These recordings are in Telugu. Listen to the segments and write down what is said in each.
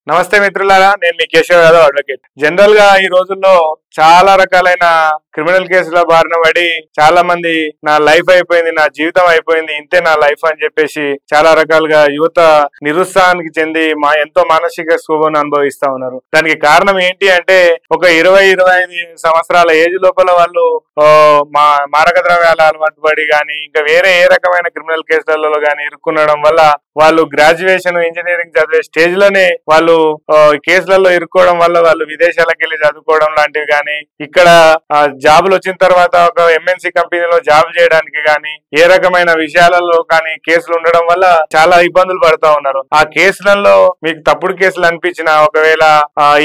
నమస్తే మిత్రులారా, నేను మీ కేశవ్ యాదవ్ అడ్వకేట్. జనరల్ గా ఈ రోజుల్లో చాలా రకాలైన క్రిమినల్ కేసుల బారిన పడి చాలా మంది నా లైఫ్ అయిపోయింది, నా జీవితం అయిపోయింది, ఇంతే నా లైఫ్ అని చెప్పేసి చాలా రకాలుగా యువత నిరుత్సాహానికి చెంది ఎంతో మానసిక క్షోభను అనుభవిస్తా ఉన్నారు. దానికి కారణం ఏంటి అంటే ఒక 20-25 సంవత్సరాల ఏజ్ లోపల వాళ్ళు మారక ద్రవ్యాల అలవాటు పడి గాని ఇంకా వేరే ఏ రకమైన క్రిమినల్ కేసులలో గాని ఇరుక్కునడం వల్ల వాళ్ళు గ్రాడ్యుయేషన్ ఇంజనీరింగ్ చదివే స్టేజ్ లోనే వాళ్ళు కేసులలో ఇరుక్కోవడం వల్ల వాళ్ళు విదేశాలకు వెళ్ళి చదువుకోవడం లాంటివి గాని, ఇక్కడ జాబులు వచ్చిన తర్వాత ఒక ఎంఎన్సీ కంపెనీలో జాబ్ చేయడానికి గాని, ఏ రకమైన విషయాలలో కానీ కేసులు ఉండడం వల్ల చాలా ఇబ్బందులు పడుతూ ఉన్నారు. ఆ కేసులలో మీకు తప్పుడు కేసులు అనిపించిన, ఒకవేళ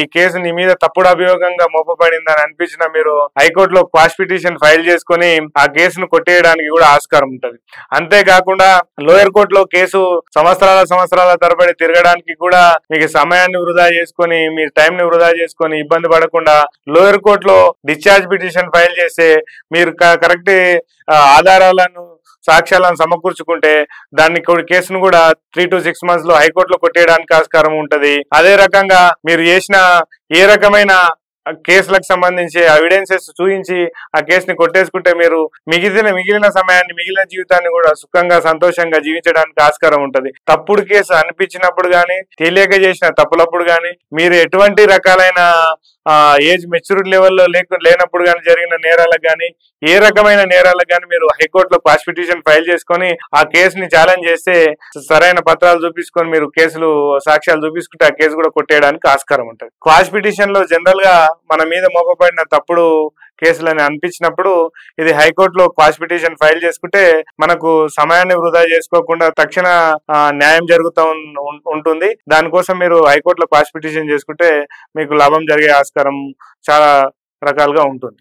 ఈ కేసు నీ మీద తప్పుడు అభియోగంగా మోపబడిందని అనిపించిన మీరు హైకోర్టులో క్వాష్ పిటిషన్ ఫైల్ చేసుకుని ఆ కేసును కొట్టేయడానికి కూడా ఆస్కారం ఉంటది. అంతేకాకుండా లోయర్ కోర్టులో కేసు సంవత్సరాల తరబడి తిరగడానికి కూడా మీకు సమయాన్ని వృధా చేసుకొని, మీ టైం ని వృధా చేసుకొని ఇబ్బంది పడకుండా లోయర్ కోర్టులో డిశ్చార్జ్ పిటిషన్ ఫైల్ చేస్తే మీరు కరెక్ట్ ఆధారాలను సాక్ష్యాలను సమకూర్చుకుంటే దాన్ని కేసును కూడా 3 to 6 months లో హైకోర్టులో కొట్టేయడానికి ఆస్కారం ఉంటది. అదే రకంగా మీరు చేసిన ఏ రకమైన కేసులకు సంబంధించి ఎవిడెన్సెస్ చూపించి ఆ కేసుని కొట్టేసుకుంటే మీరు మిగిలిన సమయాన్ని, మిగిలిన జీవితాన్ని కూడా సుఖంగా సంతోషంగా జీవించడానికి ఆస్కారం ఉంటది. తప్పుడు కేసు అనిపించినప్పుడు గానీ, తెలియక చేసిన తప్పులప్పుడు గానీ, మీరు ఎటువంటి రకాలైన ఏజ్ మెచ్యూరిటీ లెవెల్లో లేనప్పుడు కానీ జరిగిన నేరాలకు కానీ, ఏ రకమైన నేరాలకు కానీ మీరు హైకోర్టులో క్వాష్ పిటిషన్ ఫైల్ చేసుకొని ఆ కేసుని ఛాలెంజ్ చేస్తే సరైన పత్రాలు చూపించుకొని మీరు సాక్ష్యాలు చూపించుకుంటే ఆ కేసు కూడా కొట్టేయడానికి ఆస్కారం ఉంటుంది. క్వాష్ పిటిషన్ లో జనరల్ గా మన మీద మోపబడిన తప్పుడు కేసులని అనిపించినప్పుడు ఇది హైకోర్టులో క్వాష్ పిటిషన్ ఫైల్ చేసుకుంటే మనకు సమయాన్ని వృధా చేసుకోకుండా తక్షణ న్యాయం జరుగుతూ ఉంటుంది. దానికోసం మీరు హైకోర్టులో క్వాష్ పిటిషన్ చేసుకుంటే మీకు లాభం జరిగే ఆస్కారం చాలా రకాలుగా ఉంటుంది.